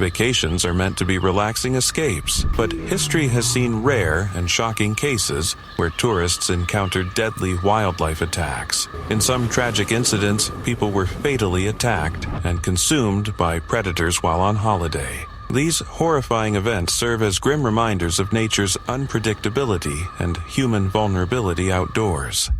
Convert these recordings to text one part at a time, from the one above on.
Vacations are meant to be relaxing escapes, but history has seen rare and shocking cases where tourists encountered deadly wildlife attacks. In some tragic incidents, people were fatally attacked and consumed by predators while on holiday. These horrifying events serve as grim reminders of nature's unpredictability and human vulnerability outdoors.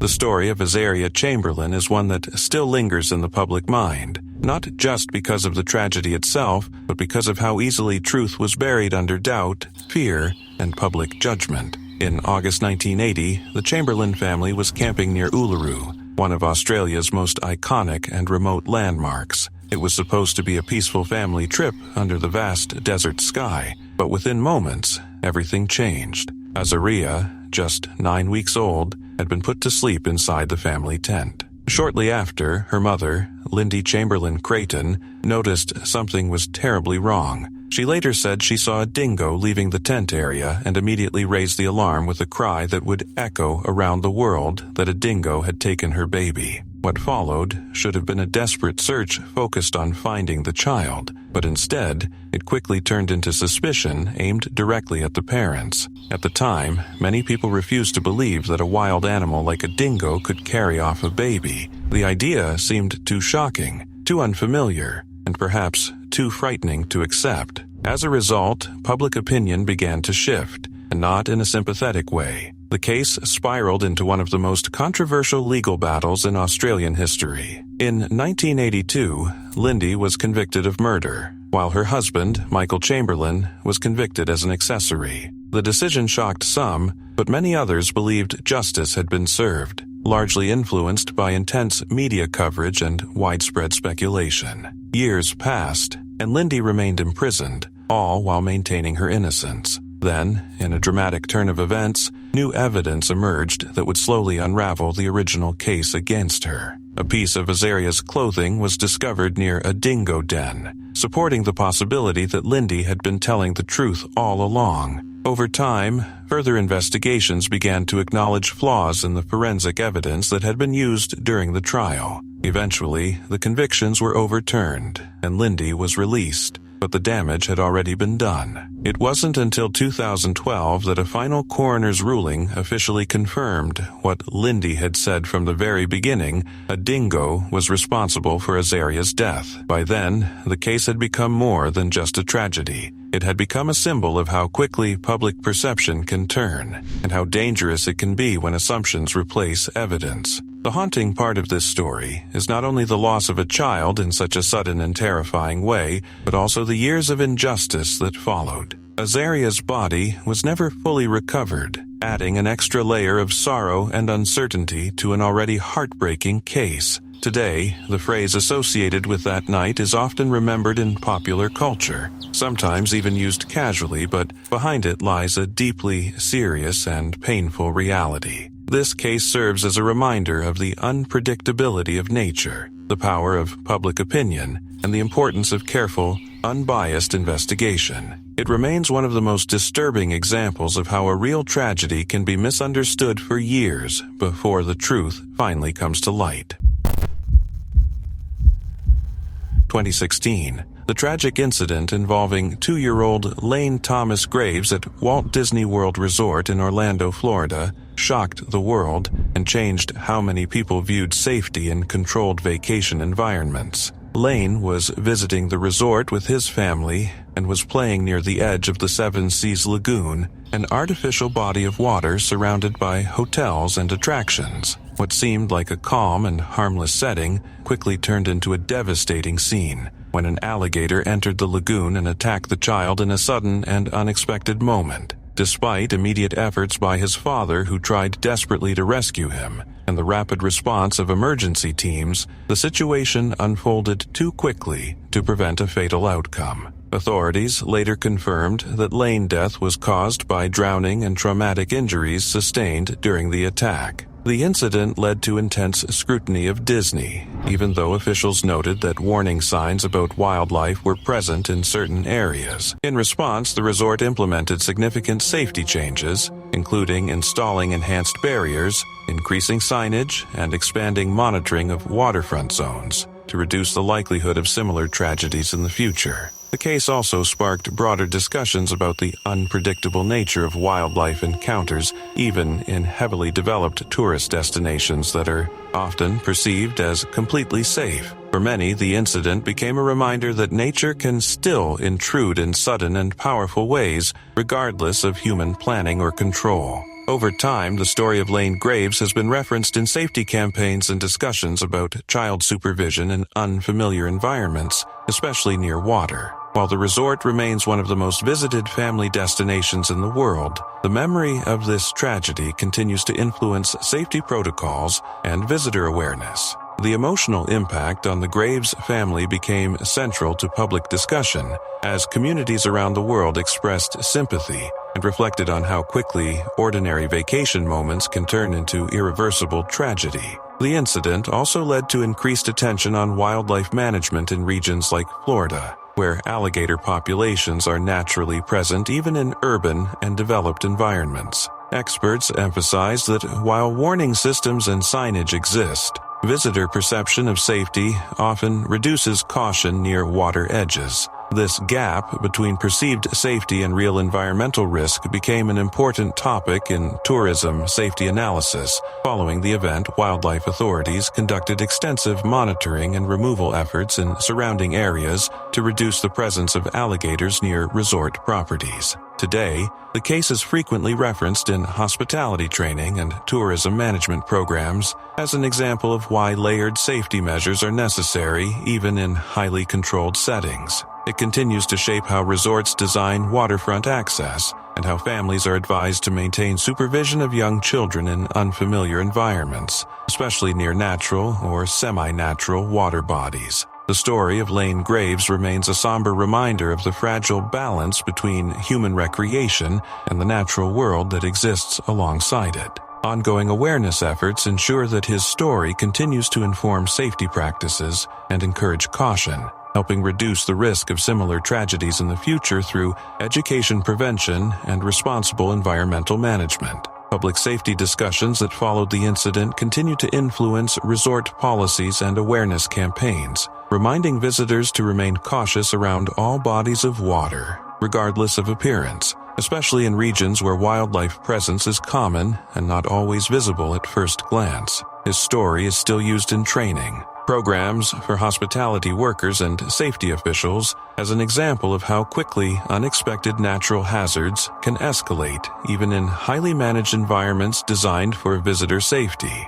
The story of Azaria Chamberlain is one that still lingers in the public mind, not just because of the tragedy itself, but because of how easily truth was buried under doubt, fear, and public judgment. In August 1980, the Chamberlain family was camping near Uluru, one of Australia's most iconic and remote landmarks. It was supposed to be a peaceful family trip under the vast desert sky, but within moments, everything changed. Azaria, just 9 weeks old, had been put to sleep inside the family tent. Shortly after, her mother, Lindy Chamberlain Creighton, noticed something was terribly wrong. She later said she saw a dingo leaving the tent area and immediately raised the alarm with a cry that would echo around the world that a dingo had taken her baby. What followed should have been a desperate search focused on finding the child, but instead, it quickly turned into suspicion aimed directly at the parents. At the time, many people refused to believe that a wild animal like a dingo could carry off a baby. The idea seemed too shocking, too unfamiliar, and perhaps too frightening to accept. As a result, public opinion began to shift, and not in a sympathetic way. The case spiraled into one of the most controversial legal battles in Australian history. In 1982, Lindy was convicted of murder, while her husband, Michael Chamberlain, was convicted as an accessory. The decision shocked some, but many others believed justice had been served, largely influenced by intense media coverage and widespread speculation. Years passed, and Lindy remained imprisoned, all while maintaining her innocence. Then, in a dramatic turn of events, new evidence emerged that would slowly unravel the original case against her. A piece of Azaria's clothing was discovered near a dingo den, supporting the possibility that Lindy had been telling the truth all along. Over time, further investigations began to acknowledge flaws in the forensic evidence that had been used during the trial. Eventually, the convictions were overturned, and Lindy was released. But the damage had already been done. It wasn't until 2012 that a final coroner's ruling officially confirmed what Lindy had said from the very beginning: a dingo was responsible for Azaria's death. By then, the case had become more than just a tragedy. It had become a symbol of how quickly public perception can turn, and how dangerous it can be when assumptions replace evidence. The haunting part of this story is not only the loss of a child in such a sudden and terrifying way, but also the years of injustice that followed. Azaria's body was never fully recovered, adding an extra layer of sorrow and uncertainty to an already heartbreaking case. Today, the phrase associated with that night is often remembered in popular culture, sometimes even used casually, but behind it lies a deeply serious and painful reality. This case serves as a reminder of the unpredictability of nature, the power of public opinion, and the importance of careful, unbiased investigation. It remains one of the most disturbing examples of how a real tragedy can be misunderstood for years before the truth finally comes to light. 2016. The tragic incident involving 2-year-old Lane Thomas Graves at Walt Disney World Resort in Orlando, Florida, shocked the world and changed how many people viewed safety in controlled vacation environments. Lane was visiting the resort with his family and was playing near the edge of the Seven Seas Lagoon, an artificial body of water surrounded by hotels and attractions. What seemed like a calm and harmless setting quickly turned into a devastating scene when an alligator entered the lagoon and attacked the child in a sudden and unexpected moment. Despite immediate efforts by his father, who tried desperately to rescue him, and the rapid response of emergency teams, the situation unfolded too quickly to prevent a fatal outcome. Authorities later confirmed that Lane's death was caused by drowning and traumatic injuries sustained during the attack. The incident led to intense scrutiny of Disney, even though officials noted that warning signs about wildlife were present in certain areas. In response, the resort implemented significant safety changes, including installing enhanced barriers, increasing signage, and expanding monitoring of waterfront zones. to reduce the likelihood of similar tragedies in the future. The case also sparked broader discussions about the unpredictable nature of wildlife encounters, even in heavily developed tourist destinations that are often perceived as completely safe. For many, the incident became a reminder that nature can still intrude in sudden and powerful ways, regardless of human planning or control. Over time, the story of Lane Graves has been referenced in safety campaigns and discussions about child supervision in unfamiliar environments, especially near water. While the resort remains one of the most visited family destinations in the world, the memory of this tragedy continues to influence safety protocols and visitor awareness. The emotional impact on the Graves family became central to public discussion as communities around the world expressed sympathy and reflected on how quickly ordinary vacation moments can turn into irreversible tragedy. The incident also led to increased attention on wildlife management in regions like Florida, where alligator populations are naturally present even in urban and developed environments. Experts emphasize that while warning systems and signage exist, visitor perception of safety often reduces caution near water edges. This gap between perceived safety and real environmental risk became an important topic in tourism safety analysis. Following the event, wildlife authorities conducted extensive monitoring and removal efforts in surrounding areas to reduce the presence of alligators near resort properties. Today, the case is frequently referenced in hospitality training and tourism management programs as an example of why layered safety measures are necessary even in highly controlled settings. It continues to shape how resorts design waterfront access and how families are advised to maintain supervision of young children in unfamiliar environments, especially near natural or semi-natural water bodies. The story of Lane Graves remains a somber reminder of the fragile balance between human recreation and the natural world that exists alongside it. Ongoing awareness efforts ensure that his story continues to inform safety practices and encourage caution, helping reduce the risk of similar tragedies in the future through education prevention and responsible environmental management. Public safety discussions that followed the incident continue to influence resort policies and awareness campaigns, reminding visitors to remain cautious around all bodies of water, regardless of appearance, especially in regions where wildlife presence is common and not always visible at first glance. His story is still used in training, programs for hospitality workers and safety officials as an example of how quickly unexpected natural hazards can escalate even in highly managed environments designed for visitor safety.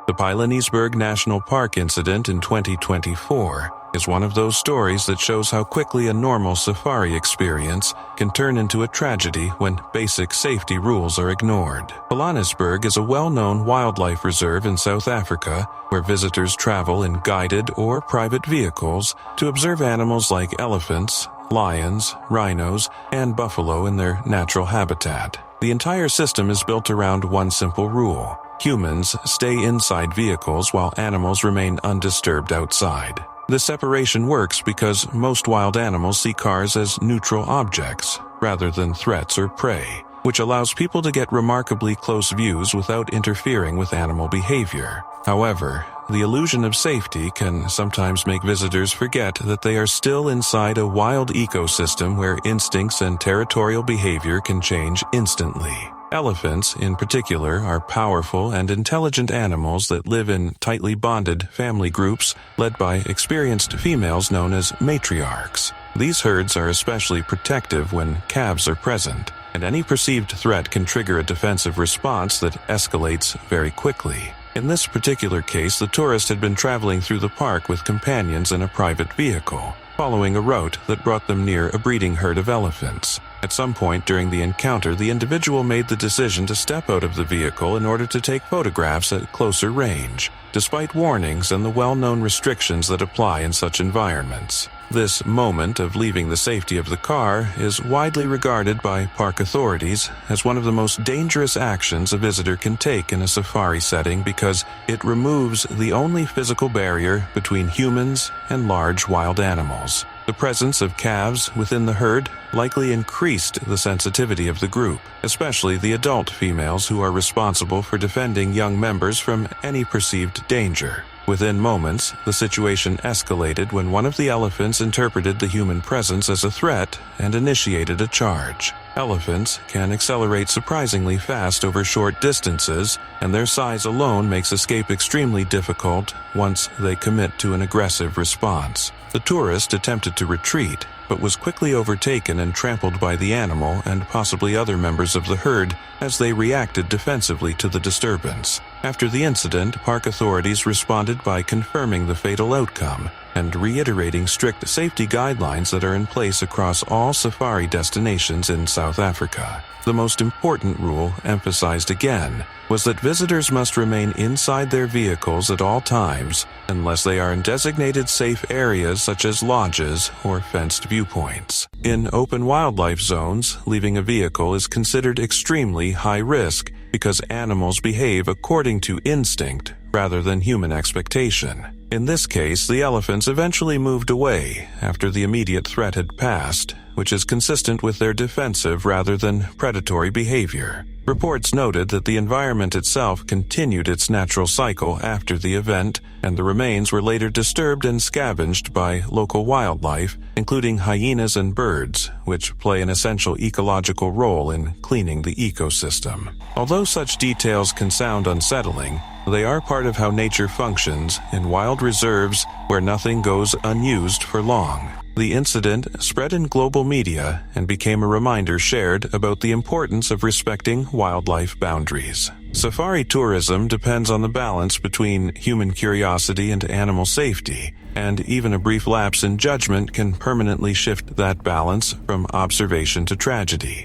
The Pilanesberg National Park incident in 2024 is one of those stories that shows how quickly a normal safari experience can turn into a tragedy when basic safety rules are ignored. Pilanesberg is a well-known wildlife reserve in South Africa where visitors travel in guided or private vehicles to observe animals like elephants, lions, rhinos, and buffalo in their natural habitat. The entire system is built around one simple rule: humans stay inside vehicles while animals remain undisturbed outside. This separation works because most wild animals see cars as neutral objects rather than threats or prey, which allows people to get remarkably close views without interfering with animal behavior. However, the illusion of safety can sometimes make visitors forget that they are still inside a wild ecosystem where instincts and territorial behavior can change instantly. Elephants, in particular, are powerful and intelligent animals that live in tightly bonded family groups led by experienced females known as matriarchs. These herds are especially protective when calves are present, and any perceived threat can trigger a defensive response that escalates very quickly. In this particular case, the tourist had been traveling through the park with companions in a private vehicle, following a route that brought them near a breeding herd of elephants. At some point during the encounter, the individual made the decision to step out of the vehicle in order to take photographs at closer range, despite warnings and the well-known restrictions that apply in such environments. This moment of leaving the safety of the car is widely regarded by park authorities as one of the most dangerous actions a visitor can take in a safari setting because it removes the only physical barrier between humans and large wild animals. The presence of calves within the herd likely increased the sensitivity of the group, especially the adult females who are responsible for defending young members from any perceived danger. Within moments, the situation escalated when one of the elephants interpreted the human presence as a threat and initiated a charge. Elephants can accelerate surprisingly fast over short distances, and their size alone makes escape extremely difficult once they commit to an aggressive response. The tourist attempted to retreat, but was quickly overtaken and trampled by the animal and possibly other members of the herd as they reacted defensively to the disturbance. After the incident, park authorities responded by confirming the fatal outcome and reiterating strict safety guidelines that are in place across all safari destinations in South Africa. The most important rule, emphasized again, was that visitors must remain inside their vehicles at all times unless they are in designated safe areas such as lodges or fenced viewpoints. In open wildlife zones, leaving a vehicle is considered extremely high risk because animals behave according to instinct rather than human expectation. In this case, the elephants eventually moved away after the immediate threat had passed, which is consistent with their defensive rather than predatory behavior. Reports noted that the environment itself continued its natural cycle after the event, and the remains were later disturbed and scavenged by local wildlife, including hyenas and birds, which play an essential ecological role in cleaning the ecosystem. Although such details can sound unsettling, they are part of how nature functions in wild reserves where nothing goes unused for long. The incident spread in global media and became a reminder shared about the importance of respecting wildlife boundaries. Safari tourism depends on the balance between human curiosity and animal safety, and even a brief lapse in judgment can permanently shift that balance from observation to tragedy.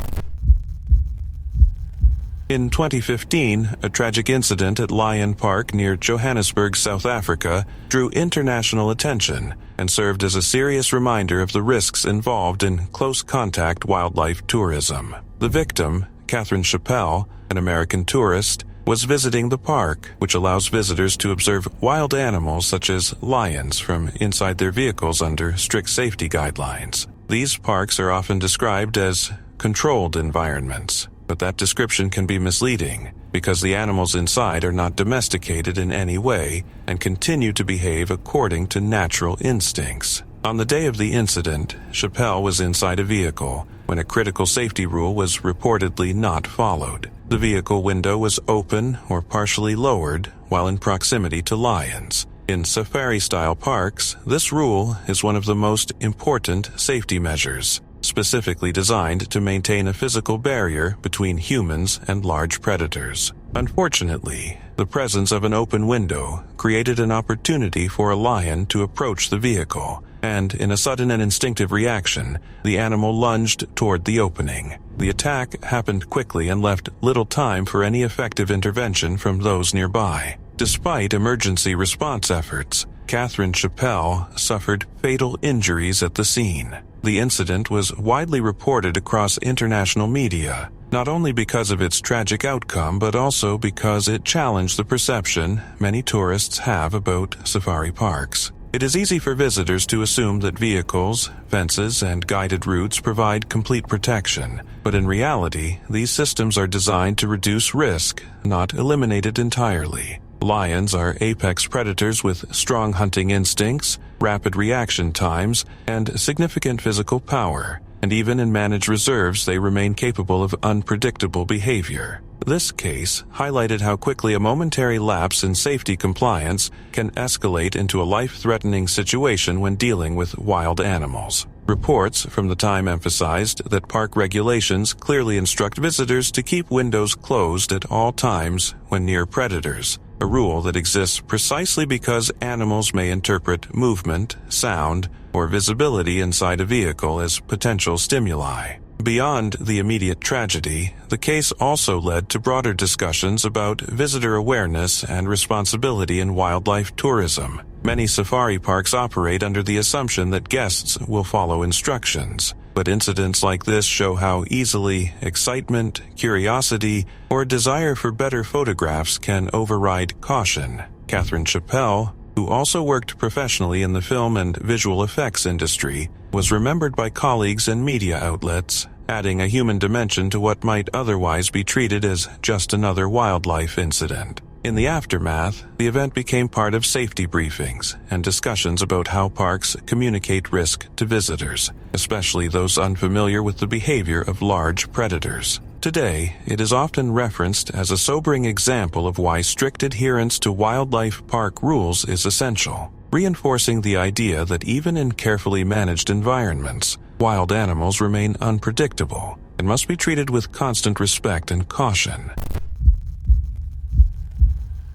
In 2015, a tragic incident at Lion Park near Johannesburg, South Africa, drew international attention and served as a serious reminder of the risks involved in close-contact wildlife tourism. The victim, Catherine Chappell, an American tourist, was visiting the park, which allows visitors to observe wild animals such as lions from inside their vehicles under strict safety guidelines. These parks are often described as controlled environments, but that description can be misleading because the animals inside are not domesticated in any way and continue to behave according to natural instincts. On the day of the incident, Chappelle was inside a vehicle when a critical safety rule was reportedly not followed. The vehicle window was open or partially lowered while in proximity to lions. In safari-style parks, this rule is one of the most important safety measures, specifically designed to maintain a physical barrier between humans and large predators. Unfortunately, the presence of an open window created an opportunity for a lion to approach the vehicle, and in a sudden and instinctive reaction, the animal lunged toward the opening. The attack happened quickly and left little time for any effective intervention from those nearby. Despite emergency response efforts, Catherine Chappell suffered fatal injuries at the scene. The incident was widely reported across international media, not only because of its tragic outcome, but also because it challenged the perception many tourists have about safari parks. It is easy for visitors to assume that vehicles, fences, and guided routes provide complete protection, but in reality, these systems are designed to reduce risk, not eliminate it entirely. Lions are apex predators with strong hunting instincts, rapid reaction times, and significant physical power, and even in managed reserves they remain capable of unpredictable behavior. This case highlighted how quickly a momentary lapse in safety compliance can escalate into a life-threatening situation when dealing with wild animals. Reports from the time emphasized that park regulations clearly instruct visitors to keep windows closed at all times when near predators, a rule that exists precisely because animals may interpret movement, sound, or visibility inside a vehicle as potential stimuli. Beyond the immediate tragedy, the case also led to broader discussions about visitor awareness and responsibility in wildlife tourism. Many safari parks operate under the assumption that guests will follow instructions, but incidents like this show how easily excitement, curiosity, or a desire for better photographs can override caution. Catherine Chappell who also worked professionally in the film and visual effects industry, was remembered by colleagues and media outlets, adding a human dimension to what might otherwise be treated as just another wildlife incident. In the aftermath, the event became part of safety briefings and discussions about how parks communicate risk to visitors, especially those unfamiliar with the behavior of large predators. Today, it is often referenced as a sobering example of why strict adherence to wildlife park rules is essential, reinforcing the idea that even in carefully managed environments, wild animals remain unpredictable and must be treated with constant respect and caution.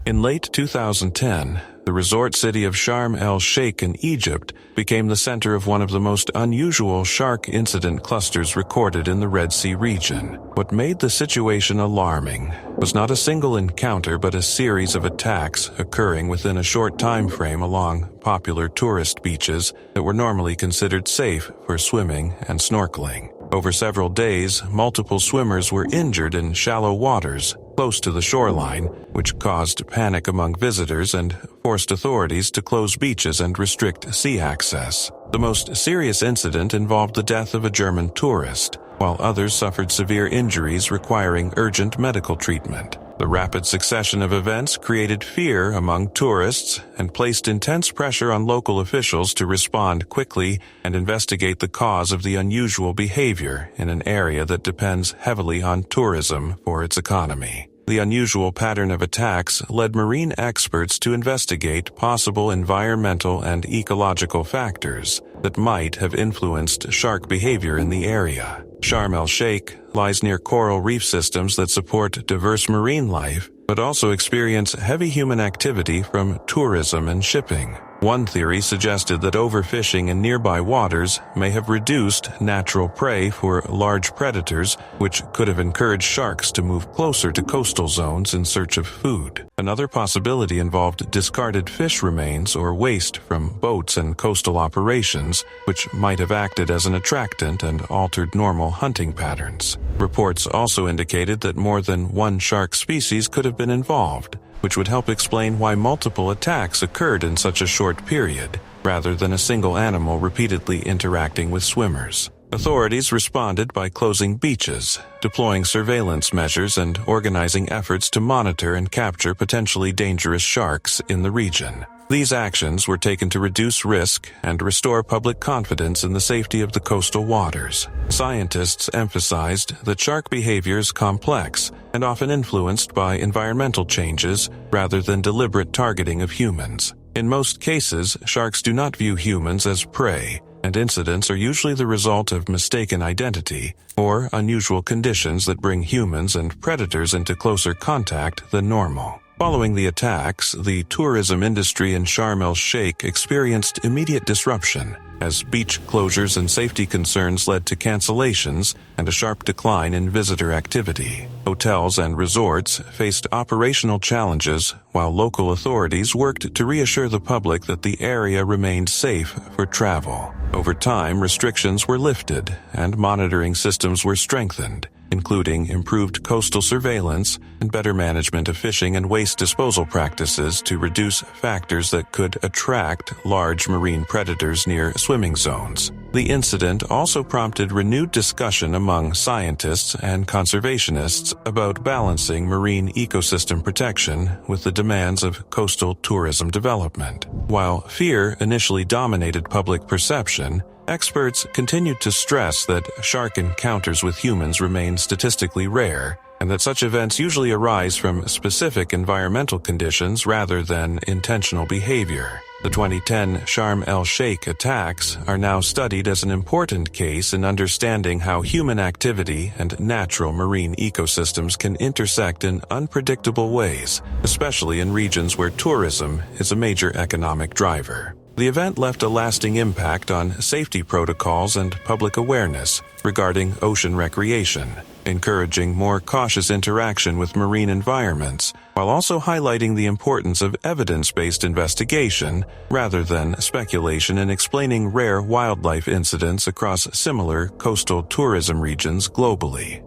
In late 2010, the resort city of Sharm El-Sheikh in Egypt became the center of one of the most unusual shark incident clusters recorded in the Red Sea region. What made the situation alarming was not a single encounter but a series of attacks occurring within a short time frame along popular tourist beaches that were normally considered safe for swimming and snorkeling. Over several days, multiple swimmers were injured in shallow waters close to the shoreline, which caused panic among visitors and forced authorities to close beaches and restrict sea access. The most serious incident involved the death of a German tourist, while others suffered severe injuries requiring urgent medical treatment. The rapid succession of events created fear among tourists and placed intense pressure on local officials to respond quickly and investigate the cause of the unusual behavior in an area that depends heavily on tourism for its economy. The unusual pattern of attacks led marine experts to investigate possible environmental and ecological factors that might have influenced shark behavior in the area. Sharm El-Sheikh lies near coral reef systems that support diverse marine life, but also experience heavy human activity from tourism and shipping. One theory suggested that overfishing in nearby waters may have reduced natural prey for large predators, which could have encouraged sharks to move closer to coastal zones in search of food. Another possibility involved discarded fish remains or waste from boats and coastal operations, which might have acted as an attractant and altered normal hunting patterns. Reports also indicated that more than one shark species could have been involved, which would help explain why multiple attacks occurred in such a short period, rather than a single animal repeatedly interacting with swimmers. Authorities responded by closing beaches, deploying surveillance measures, and organizing efforts to monitor and capture potentially dangerous sharks in the region. These actions were taken to reduce risk and restore public confidence in the safety of the coastal waters. Scientists emphasized that shark behavior is complex and often influenced by environmental changes rather than deliberate targeting of humans. In most cases, sharks do not view humans as prey, and incidents are usually the result of mistaken identity or unusual conditions that bring humans and predators into closer contact than normal. Following the attacks, the tourism industry in Sharm El-Sheikh experienced immediate disruption, as beach closures and safety concerns led to cancellations and a sharp decline in visitor activity. Hotels and resorts faced operational challenges, while local authorities worked to reassure the public that the area remained safe for travel. Over time, restrictions were lifted and monitoring systems were strengthened, including improved coastal surveillance and better management of fishing and waste disposal practices to reduce factors that could attract large marine predators near swimming zones. The incident also prompted renewed discussion among scientists and conservationists about balancing marine ecosystem protection with the demands of coastal tourism development. While fear initially dominated public perception, experts continued to stress that shark encounters with humans remain statistically rare, and that such events usually arise from specific environmental conditions rather than intentional behavior. The 2010 Sharm El-Sheikh attacks are now studied as an important case in understanding how human activity and natural marine ecosystems can intersect in unpredictable ways, especially in regions where tourism is a major economic driver. The event left a lasting impact on safety protocols and public awareness regarding ocean recreation, encouraging more cautious interaction with marine environments, while also highlighting the importance of evidence-based investigation rather than speculation in explaining rare wildlife incidents across similar coastal tourism regions globally.